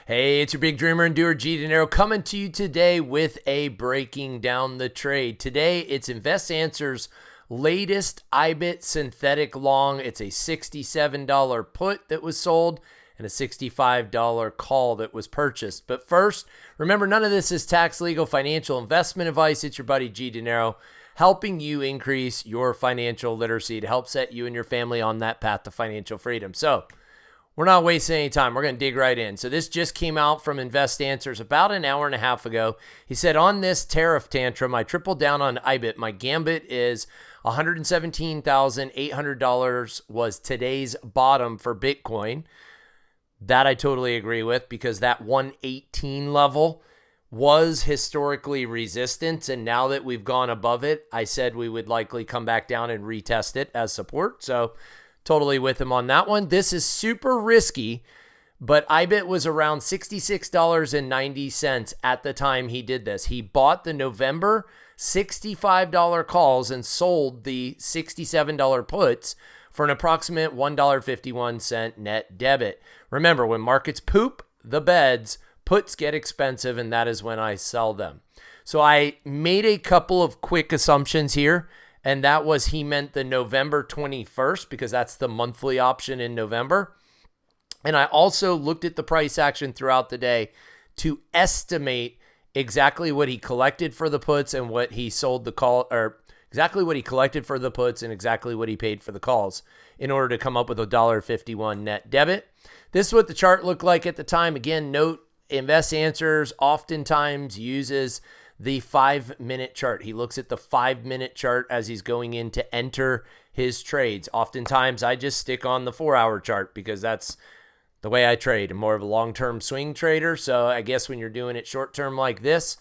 Hey, it's your big dreamer and doer, G Dinero, coming to you today with a breaking down the trade. Today, it's Invest Answer's latest IBIT synthetic long. It's a $67 put that was sold and a $65 call that was purchased. But first, remember, none of this is tax, legal, financial, investment advice. It's your buddy G Dinero helping you increase your financial literacy to help set you and your family on that path to financial freedom. So, we're not wasting any time. We're going to dig right in. So this just came out from Invest Answers about an hour and a half ago. He said, on this tariff tantrum, I tripled down on IBIT. My gambit is $117,800 was today's bottom for Bitcoin. That I totally agree with, because that 118 level was historically resistance. And now that we've gone above it, I said we would likely come back down and retest it as support. So totally with him on that one. This is super risky, but IBIT was around $66.90 at the time he did this. He bought the November $65 calls and sold the $67 puts for an approximate $1.51 net debit. Remember, when markets poop the beds, puts get expensive, and that is when I sell them. So I made a couple of quick assumptions here. And that was he meant the November 21st, because that's the monthly option in November. And I also looked at the price action throughout the day to estimate exactly what he collected for the puts and what he sold the call, or exactly what he collected for the puts and exactly what he paid for the calls, in order to come up with a $1.51 net debit. This is what the chart looked like at the time. Again, note, Invest Answers oftentimes uses the 5-minute chart. He looks at the 5-minute chart as he's going in to enter his trades. Oftentimes, I just stick on the 4-hour chart because that's the way I trade. I'm more of a long-term swing trader. So I guess when you're doing it short-term like this,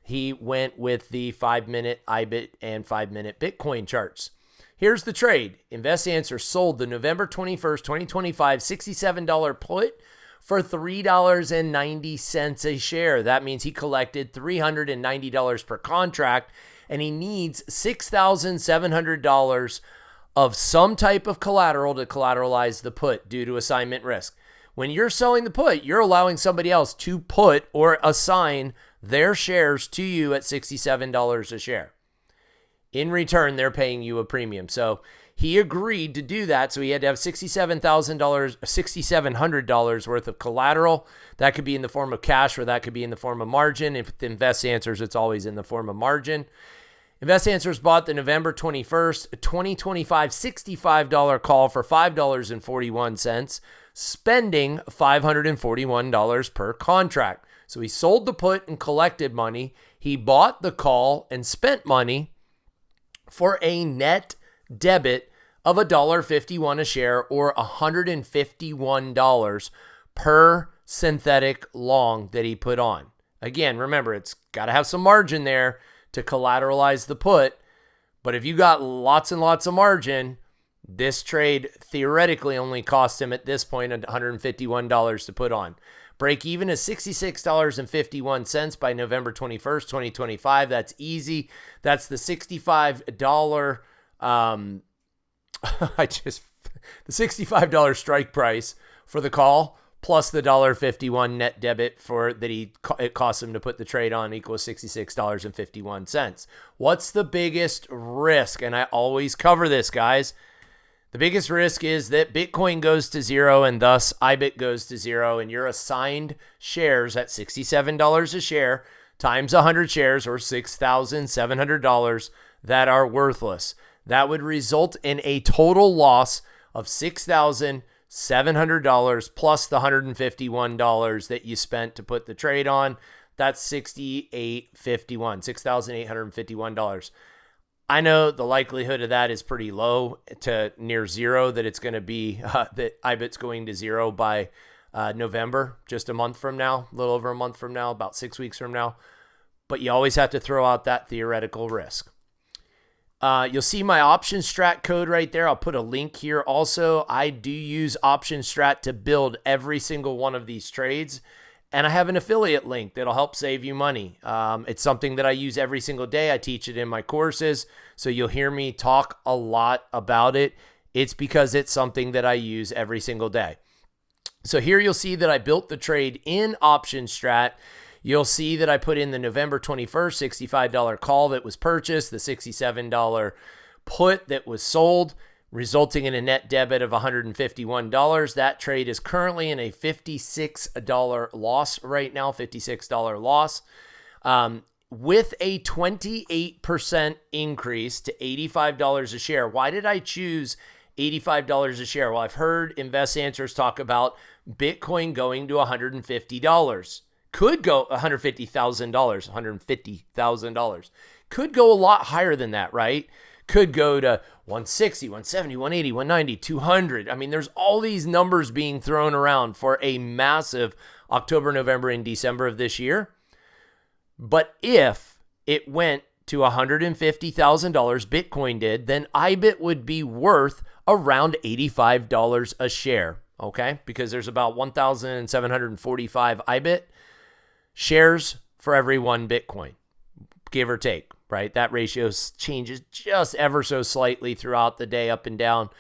he went with the 5-minute IBIT and 5-minute Bitcoin charts. Here's the trade. Invest Answer sold the November 21st, 2025 $67 put for $3.90 a share. That means he collected $390 per contract, and he needs $6,700 of some type of collateral to collateralize the put due to assignment risk. When you're selling the put, you're allowing somebody else to put or assign their shares to you at $67 a share. In return, they're paying you a premium. So he agreed to do that, so he had to have $6,700 worth of collateral. That could be in the form of cash, or that could be in the form of margin. If it Invest Answers, it's always in the form of margin. Invest Answers bought the November 21st, 2025 $65 call for $5.41, spending $541 per contract. So he sold the put and collected money. He bought the call and spent money for a net debit of $1.51 a share, or $151 per synthetic long that he put on. Again, remember, it's got to have some margin there to collateralize the put. But if you got lots and lots of margin, this trade theoretically only cost him at this point $151 to put on. Break even is $66.51 by November 21st, 2025. That's easy. That's the $65 the $65 strike price for the call, plus the $1.51 net debit for that it costs him to put the trade on, equals $66.51. What's the biggest risk? And I always cover this, guys. The biggest risk is that Bitcoin goes to zero, and thus IBIT goes to zero, and you're assigned shares at $67 a share times 100 shares, or $6,700 that are worthless. That would result in a total loss of $6,700 plus the $151 that you spent to put the trade on. That's $6,851. I know the likelihood of that is pretty low to near zero, that it's going to be that IBIT's going to zero by November, just a month from now, a little over a month from now, about 6 weeks from now. But you always have to throw out that theoretical risk. You'll see my Optionstrat code right there. I'll put a link here. Also, I do use Optionstrat to build every single one of these trades. And I have an affiliate link that'll help save you money. It's something that I use every single day. I teach it in my courses. So you'll hear me talk a lot about it. It's because it's something that I use every single day. So here you'll see that I built the trade in Optionstrat. You'll see that I put in the November 21st $65 call that was purchased, the $67 put that was sold, resulting in a net debit of $151. That trade is currently in a $56 loss right now, $56 loss. With a 28% increase to $85 a share. Why did I choose $85 a share? Well, I've heard Invest Answers talk about Bitcoin going to $150. Could go $150,000, $150,000. Could go a lot higher than that, right? Could go to 160, 170, 180, 190, 200. I mean, there's all these numbers being thrown around for a massive October, November, and December of this year. But if it went to $150,000, Bitcoin did, then IBIT would be worth around $85 a share, okay? Because there's about 1,745 IBIT shares for every one Bitcoin, give or take, right? That ratio changes just ever so slightly throughout the day, up and down,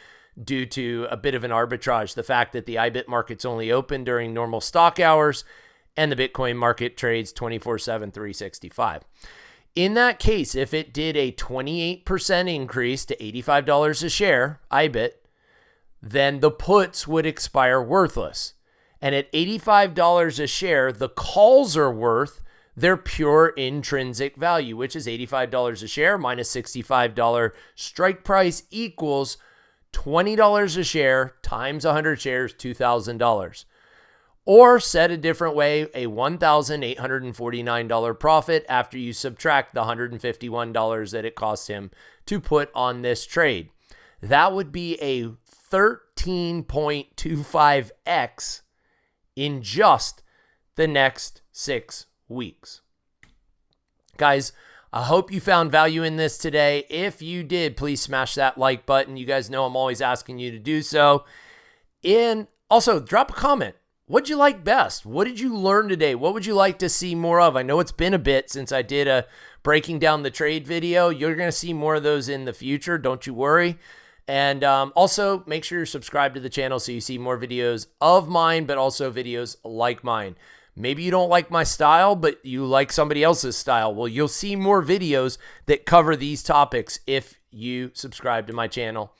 due to a bit of an arbitrage. The fact that the IBIT market's only open during normal stock hours and the Bitcoin market trades 24/7, 365. In that case, if it did a 28% increase to $85 a share, IBIT, then the puts would expire worthless. And at $85 a share, the calls are worth their pure intrinsic value, which is $85 a share minus $65 strike price equals $20 a share times 100 shares, $2,000. Or said a different way, a $1,849 profit after you subtract the $151 that it cost him to put on this trade. That would be a 13.25x in just the next 6 weeks. Guys, I hope you found value in this today. If you did, please smash that like button. You guys know I'm always asking you to do so. And also, drop a comment. What'd you like best? What did you learn today? What would you like to see more of? I know it's been a bit since I did a breaking down the trade video. You're going to see more of those in the future. Don't you worry. And also, make sure you're subscribed to the channel so you see more videos of mine, but also videos like mine. Maybe you don't like my style, but you like somebody else's style. Well, you'll see more videos that cover these topics if you subscribe to my channel.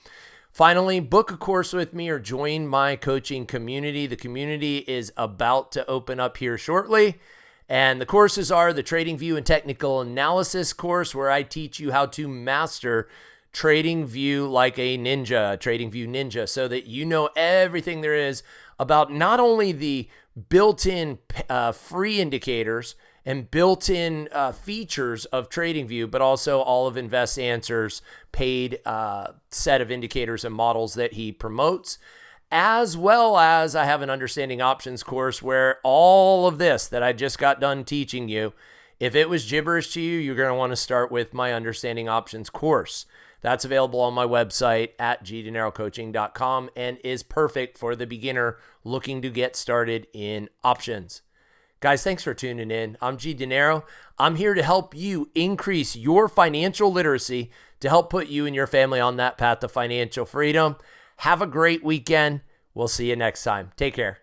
Finally, book a course with me or join my coaching community. The community is about to open up here shortly. And the courses are the TradingView and Technical Analysis course, where I teach you how to master TradingView like a ninja, TradingView ninja, so that you know everything there is about not only the built-in free indicators and built-in features of TradingView, but also all of Invest Answers' paid set of indicators and models that he promotes, as well as I have an Understanding Options course where all of this that I just got done teaching you, if it was gibberish to you, you're going to want to start with my Understanding Options course. That's available on my website at gdinerocoaching.com and is perfect for the beginner looking to get started in options. Guys, thanks for tuning in. I'm G Dinero. I'm here to help you increase your financial literacy to help put you and your family on that path to financial freedom. Have a great weekend. We'll see you next time. Take care.